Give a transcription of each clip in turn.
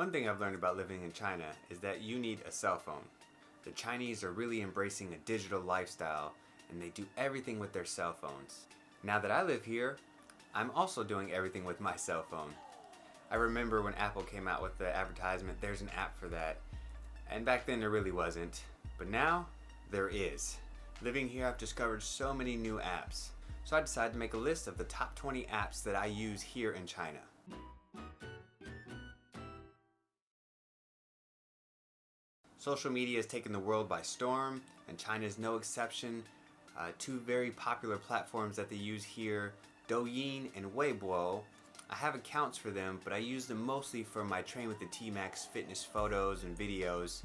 One thing I've learned about living in China is that you need a cell phone. The Chinese are really embracing a digital lifestyle and they do everything with their cell phones. Now that I live here, I'm also doing everything with my cell phone. I remember when Apple came out with the advertisement, there's an app for that. And back then there really wasn't. But now, there is. Living here, I've discovered so many new apps. So I decided to make a list of the top 20 apps that I use here in China. Social media has taken the world by storm, and China is no exception. Two very popular platforms that they use here, Douyin and Weibo. I have accounts for them, but I use them mostly for my Train with the TMax fitness photos and videos.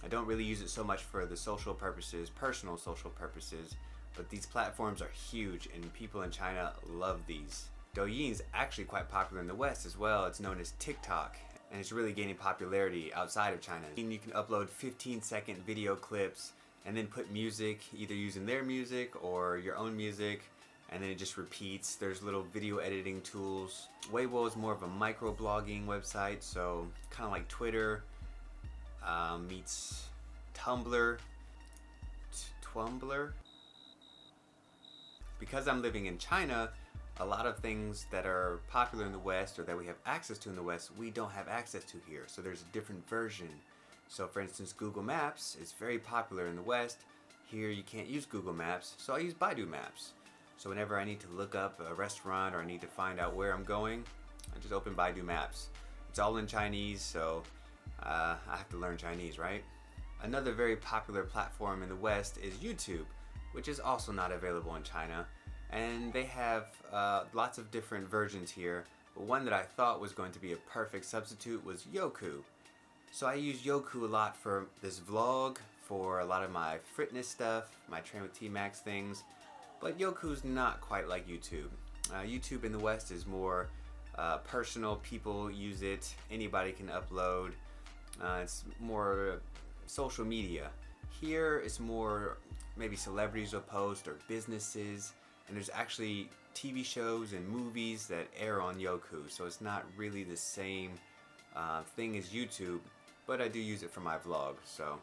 I don't really use it so much for the social purposes, personal social purposes, but these platforms are huge and people in China love these. Douyin is actually quite popular in the West as well. It's known as TikTok, and it's really gaining popularity outside of China. You can upload 15-second video clips and then put music, either using their music or your own music, and then it just repeats. There's little video editing tools. Weibo is more of a microblogging website, so kind of like Twitter meets Tumblr. Because I'm living in China, a lot of things that are popular in the West or that we have access to in the West, we don't have access to here. So there's a different version. So for instance, Google Maps is very popular in the West. Here you can't use Google Maps, so I use Baidu Maps. So whenever I need to look up a restaurant or I need to find out where I'm going, I just open Baidu Maps. It's all in Chinese, so I have to learn Chinese, right? Another very popular platform in the West is YouTube, which is also not available in China. And they have lots of different versions here, but one that I thought was going to be a perfect substitute was Youku. So I use Youku a lot for this vlog, for a lot of my fitness stuff, my Train with TMax things, but Youku's not quite like YouTube. YouTube in the West is more personal, people use it, anybody can upload, it's more social media. Here it's more maybe celebrities will post or businesses, and there's actually TV shows and movies that air on Youku, so it's not really the same thing as YouTube, but I do use it for my vlog, so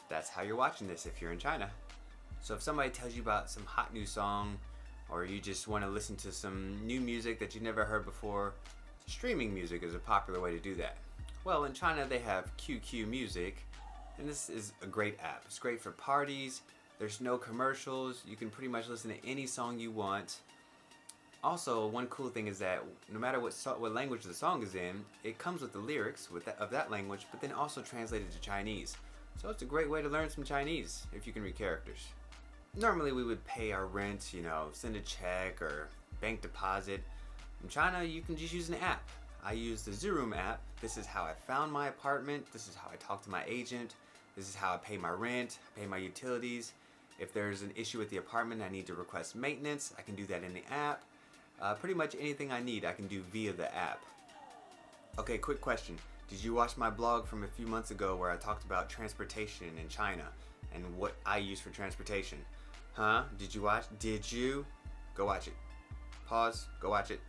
that's how you're watching this if you're in China. So if somebody tells you about some hot new song, or you just want to listen to some new music that you never heard before, streaming music is a popular way to do that. Well, in China they have QQ Music, and this is a great app. It's great for parties. There's no commercials. You can pretty much listen to any song you want. Also, one cool thing is that no matter what language the song is in, it comes with the lyrics of that language, but then also translated to Chinese. So it's a great way to learn some Chinese if you can read characters. Normally we would pay our rent, send a check or bank deposit. In China, you can just use an app. I use the Zhiroom app. This is how I found my apartment. This is how I talk to my agent. This is how I pay my rent, pay my utilities. If there's an issue with the apartment, I need to request maintenance, I can do that in the app. Pretty much anything I need, I can do via the app. Okay, quick question. Did you watch my blog from a few months ago where I talked about transportation in China and what I use for transportation? Huh? Did you watch? Did you? Go watch it. Pause, go watch it.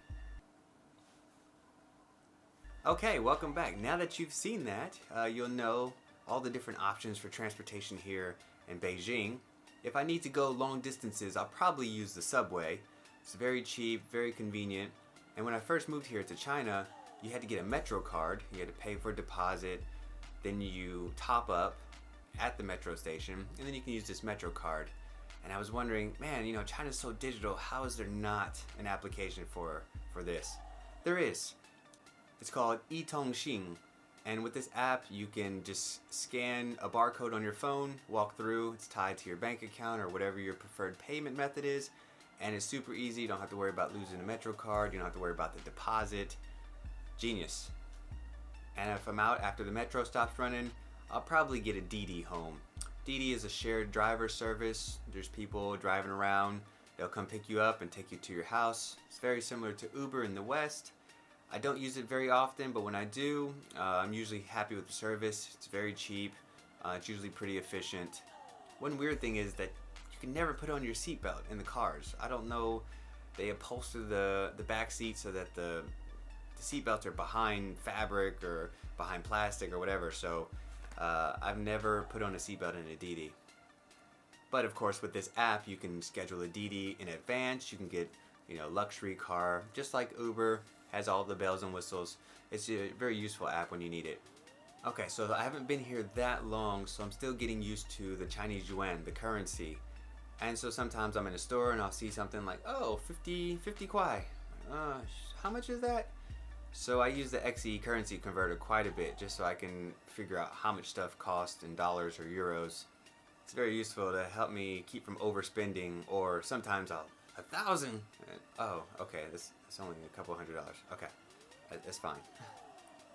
Okay, welcome back. Now that you've seen that, you'll know all the different options for transportation here in Beijing. If I need to go long distances, I'll probably use the subway. It's very cheap, very convenient. And when I first moved here to China, you had to get a Metro card. You had to pay for a deposit. Then you top up at the metro station, and then you can use this Metro card. And I was wondering, man, China's so digital, how is there not an application for this? There is. It's called Yitongxing. And with this app, you can just scan a barcode on your phone, walk through, it's tied to your bank account or whatever your preferred payment method is, and it's super easy. You don't have to worry about losing a Metro card, you don't have to worry about the deposit. Genius. And if I'm out after the Metro stops running, I'll probably get a Didi home. Didi is a shared driver service. There's people driving around, they'll come pick you up and take you to your house. It's very similar to Uber in the West. I don't use it very often, but when I do, I'm usually happy with the service. It's very cheap. It's usually pretty efficient. One weird thing is that you can never put on your seatbelt in the cars. I don't know, they upholster the back seat so that the the seatbelts are behind fabric or behind plastic or whatever, so I've never put on a seatbelt in a Didi. But of course, with this app, you can schedule a Didi in advance. You can get, luxury car, just like Uber, has all the bells and whistles. It's a very useful app when you need it. Okay, so I haven't been here that long, so I'm still getting used to the Chinese yuan, the currency. And so sometimes I'm in a store and I'll see something like, oh, 50 kwai. How much is that? So I use the XE currency converter quite a bit just so I can figure out how much stuff costs in dollars or euros. It's very useful to help me keep from overspending, or sometimes I'll 1,000. Oh, okay, it's only a couple $100. Okay, that's fine.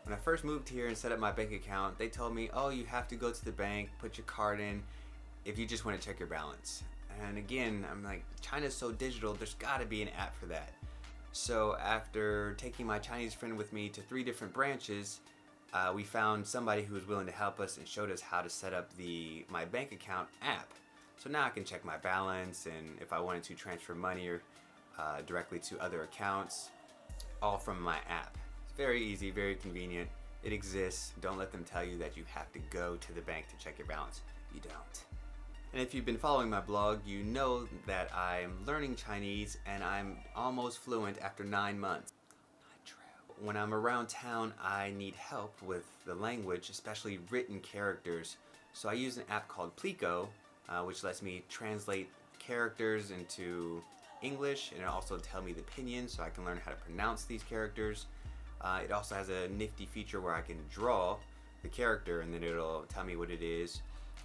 When I first moved here and set up my bank account, they told me, oh, you have to go to the bank, put your card in if you just want to check your balance. And again, I'm like, China's so digital, there's got to be an app for that. So after taking my Chinese friend with me to 3 different branches, we found somebody who was willing to help us and showed us how to set up my bank account app. So now I can check my balance, and if I wanted to transfer money or directly to other accounts, all from my app. It's very easy, very convenient. It exists. Don't let them tell you that you have to go to the bank to check your balance. You don't. And if you've been following my blog, you know that I'm learning Chinese and I'm almost fluent after 9 months. Not true. When I'm around town, I need help with the language, especially written characters. So I use an app called Plico, which lets me translate characters into English, and it also tells me the pinyin so I can learn how to pronounce these characters. It also has a nifty feature where I can draw the character and then it'll tell me what it is.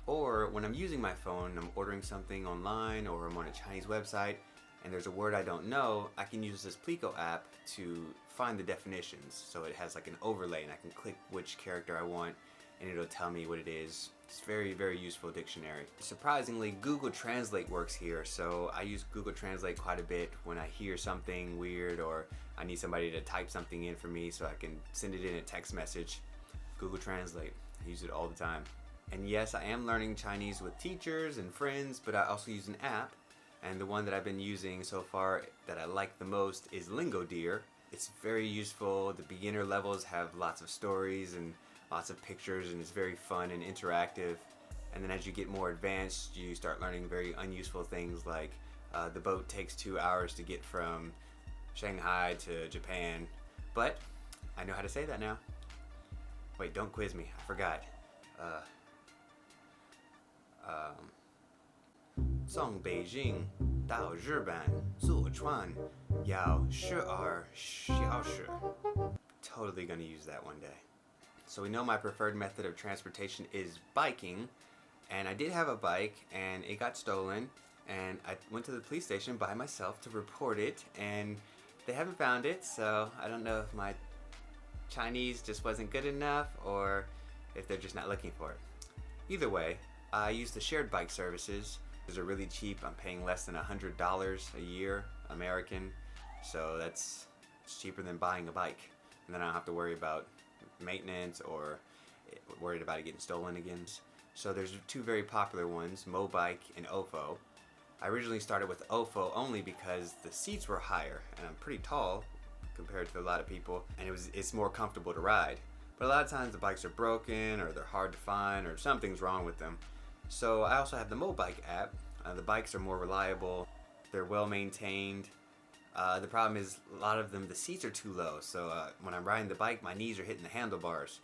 Or when I'm using my phone, I'm ordering something online or I'm on a Chinese website and there's a word I don't know, I can use this Plico app to find the definitions. So it has like an overlay and I can click which character I want and it'll tell me what it is. It's very, very useful dictionary. Surprisingly, Google Translate works here, so I use Google Translate quite a bit when I hear something weird or I need somebody to type something in for me so I can send it in a text message. Google Translate, I use it all the time. And yes, I am learning Chinese with teachers and friends, but I also use an app, and the one that I've been using so far that I like the most is LingoDeer. It's very useful. The beginner levels have lots of stories and lots of pictures, and it's very fun and interactive. And then as you get more advanced, you start learning very unuseful things like the boat takes 2 hours to get from Shanghai to Japan. But I know how to say that now. Wait, don't quiz me. I forgot. 从北京到日本坐船要12小时. Totally gonna use that one day. So we know my preferred method of transportation is biking, and I did have a bike and it got stolen, and I went to the police station by myself to report it, and they haven't found it, so I don't know if my Chinese just wasn't good enough or if they're just not looking for it. Either way, I use the shared bike services. Those are really cheap. I'm paying less than $100 a year, American, so it's cheaper than buying a bike. And then I don't have to worry about maintenance or worried about it getting stolen again. So there's 2 very popular ones, Mobike and Ofo. I originally started with Ofo only because the seats were higher and I'm pretty tall compared to a lot of people, and it's more comfortable to ride. But a lot of times the bikes are broken or they're hard to find or something's wrong with them. So I also have the Mobike app. The bikes are more reliable, they're well maintained. The problem is a lot of them, the seats are too low, so when I'm riding the bike, my knees are hitting the handlebars.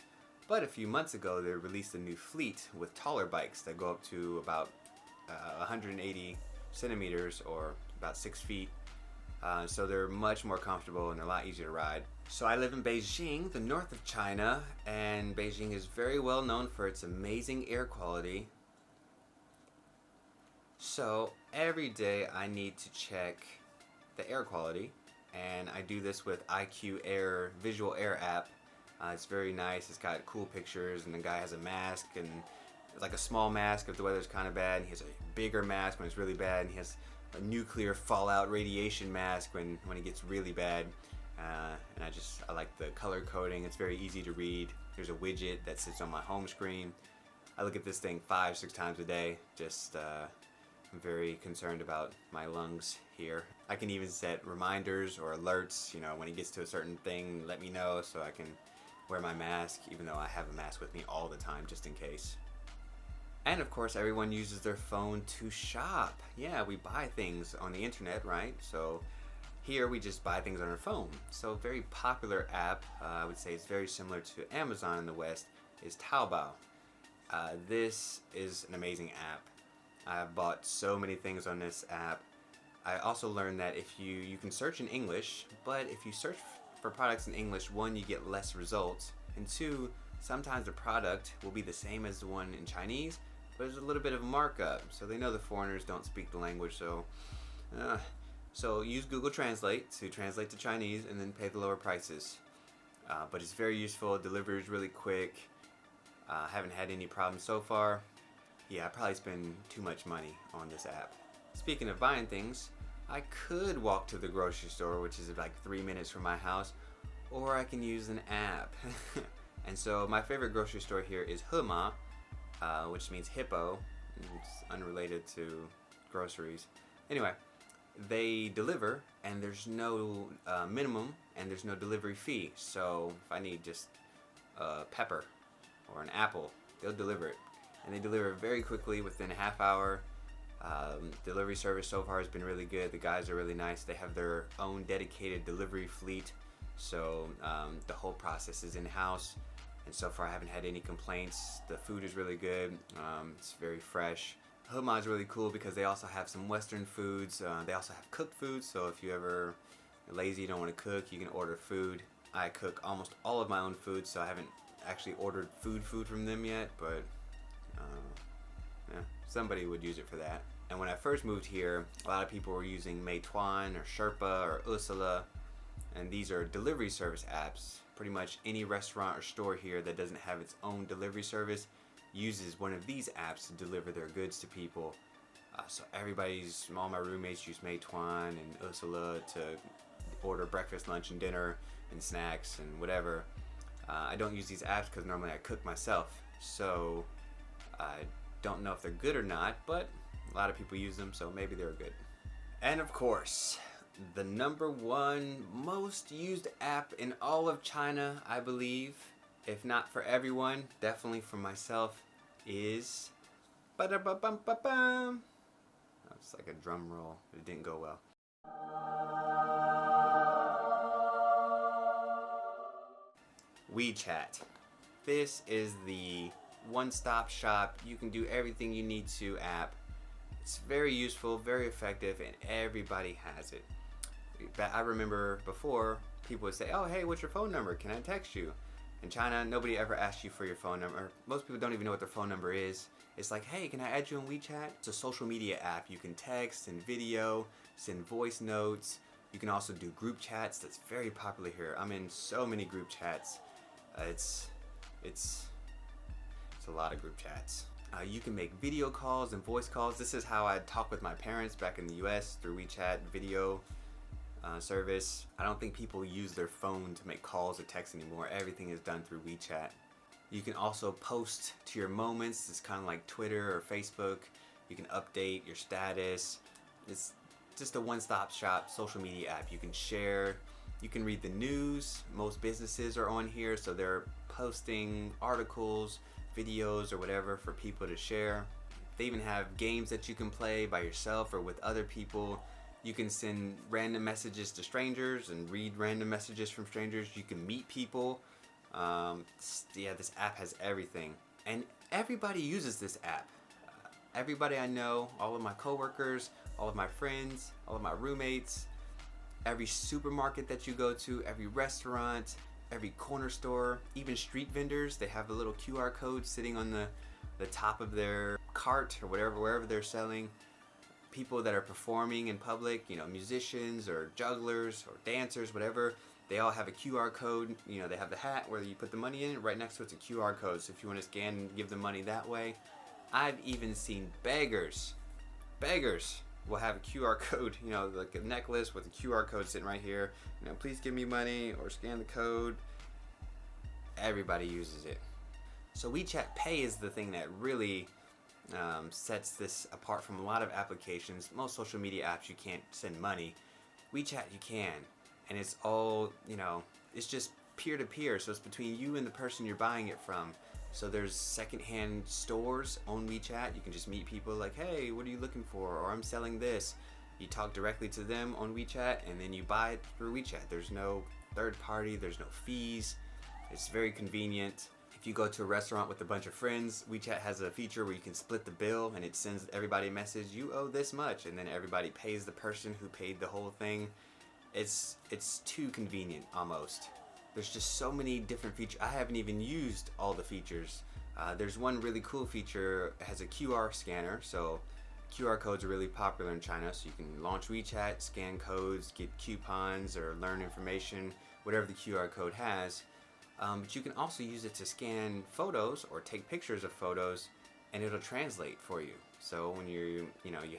But a few months ago, they released a new fleet with taller bikes that go up to about 180 centimeters or about 6 feet. So they're much more comfortable and they're a lot easier to ride. So I live in Beijing, the north of China, and Beijing is very well known for its amazing air quality. So every day I need to check the air quality, and I do this with IQ Air Visual Air app. It's very nice. It's got cool pictures, and the guy has a mask, and it's like a small mask if the weather's kind of bad, and he has a bigger mask when it's really bad, and he has a nuclear fallout radiation mask when it gets really bad. And I like the color coding. It's very easy to read. There's a widget that sits on my home screen. I look at this thing 5-6 times a day, just I'm very concerned about my lungs here. I can even set reminders or alerts, you know, when it gets to a certain thing, let me know so I can wear my mask, even though I have a mask with me all the time just in case. And of course, everyone uses their phone to shop. Yeah, we buy things on the internet, right? So here we just buy things on our phone. So a very popular app, I would say it's very similar to Amazon in the West, is Taobao. This is an amazing app. I've bought so many things on this app. I also learned that if you can search in English, but if you search for products in English, one, you get less results, and two, sometimes the product will be the same as the one in Chinese, but there's a little bit of a markup. So they know the foreigners don't speak the language, so use Google Translate to translate to Chinese and then pay the lower prices. But it's very useful, delivery is really quick. Haven't had any problems so far. Yeah, I probably spend too much money on this app. Speaking of buying things, I could walk to the grocery store, which is like 3 minutes from my house, or I can use an app. And so my favorite grocery store here is Hema, which means hippo. It's unrelated to groceries. Anyway, they deliver, and there's no minimum, and there's no delivery fee. So if I need just pepper or an apple, they'll deliver it. And they deliver very quickly, within a half hour. Delivery service so far has been really good. The guys are really nice. They have their own dedicated delivery fleet, so the whole process is in-house, and so far I haven't had any complaints. The food is really good. It's very fresh. Hema is really cool because they also have some Western foods. They also have cooked foods, so if you ever lazy, don't want to cook, you can order food. I cook almost all of my own food, so I haven't actually ordered food from them yet, but yeah, somebody would use it for that. And when I first moved here, a lot of people were using Meituan or Sherpa or Usala, and these are delivery service apps. Pretty much any restaurant or store here that doesn't have its own delivery service uses one of these apps to deliver their goods to people. So all my roommates use Meituan and Usala to order breakfast, lunch, and dinner, and snacks, and whatever. I don't use these apps because normally I cook myself, so I don't know if they're good or not, but a lot of people use them, so maybe they're good. And of course, the #1 most used app in all of China, I believe, if not for everyone, definitely for myself, is ba-da-ba-bum-ba-bum. It's like a drum roll, but it didn't go well. WeChat. This is the one-stop shop, you can do everything you need to app. It's very useful, very effective, and everybody has it. I remember before, people would say, oh hey, what's your phone number? Can I text you? In China, nobody ever asks you for your phone number. Most people don't even know what their phone number is. It's like, hey, can I add you on WeChat? It's a social media app. You can text and video, send voice notes. You can also do group chats. That's very popular here. I'm in so many group chats. It's a lot of group chats. You can make video calls and voice calls. This is how I talk with my parents back in the US through WeChat video service. I don't think people use their phone to make calls or text anymore. Everything is done through WeChat. You can also post to your moments. It's kind of like Twitter or Facebook. You can update your status. It's just a one-stop shop social media app. You can share. You can read the news. Most businesses are on here, so they're posting articles, videos, or whatever for people to share. They even have games that you can play by yourself or with other people. You can send random messages to strangers and read random messages from strangers. You can meet people. Yeah, this app has everything. And everybody uses this app. Everybody I know, all of my coworkers, all of my friends, all of my roommates, every supermarket that you go to, every restaurant, every corner store, even street vendors, they have a little QR code sitting on the top of their cart or whatever, wherever they're selling. People that are performing in public, you know, musicians or jugglers or dancers, whatever, they all have a QR code. You know, they have the hat where you put the money in, right next to it's a QR code. So if you want to scan and give them money that way. I've even seen beggars will have a QR code, you know, like a necklace with a QR code sitting right here. You know, please give me money or scan the code. Everybody uses it. So WeChat Pay is the thing that really sets this apart from a lot of applications. Most social media apps you can't send money. WeChat you can, and it's all, it's just peer-to-peer, so it's between you and the person you're buying it from. So there's secondhand stores on WeChat. You can just meet people like, hey, what are you looking for? Or I'm selling this. You talk directly to them on WeChat, and then you buy it through WeChat. There's no third party, there's no fees. It's very convenient. If you go to a restaurant with a bunch of friends, WeChat has a feature where you can split the bill, and it sends everybody a message, you owe this much, and then everybody pays the person who paid the whole thing. It's too convenient almost. There's just so many different features. I haven't even used all the features. There's one really cool feature. It has a QR scanner, so QR codes are really popular in China, so you can launch WeChat, scan codes, get coupons, or learn information, whatever the QR code has. But you can also use it to scan photos or take pictures of photos, and it'll translate for you. So when you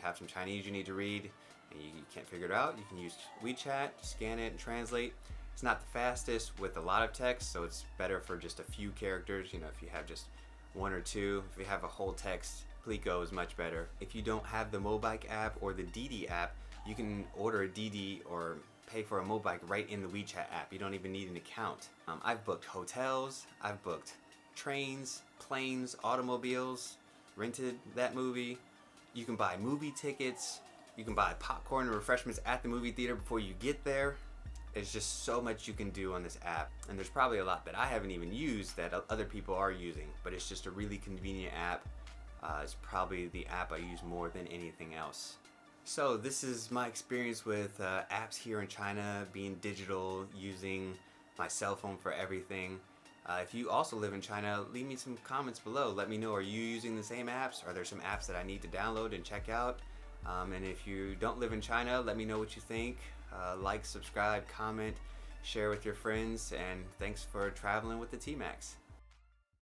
have some Chinese you need to read and you can't figure it out, you can use WeChat, scan it, and translate. It's not the fastest with a lot of text, so it's better for just a few characters. If you have just one or two. If you have a whole text, Plico is much better. If you don't have the Mobike app or the Didi app, you can order a Didi or pay for a Mobike right in the WeChat app. You don't even need an account. I've booked hotels, I've booked trains, planes, automobiles, rented that movie. You can buy movie tickets, you can buy popcorn and refreshments at the movie theater before you get there. There's just so much you can do on this app, and there's probably a lot that I haven't even used that other people are using, but it's just a really convenient app. It's probably the app I use more than anything else. So this is my experience with apps here in China, being digital, using my cell phone for everything. If you also live in China, leave me some comments below. Let me know, are you using the same apps? Are there some apps that I need to download and check out? And if you don't live in China, let me know what you think. Like, subscribe, comment, share with your friends, and thanks for traveling with the TMax.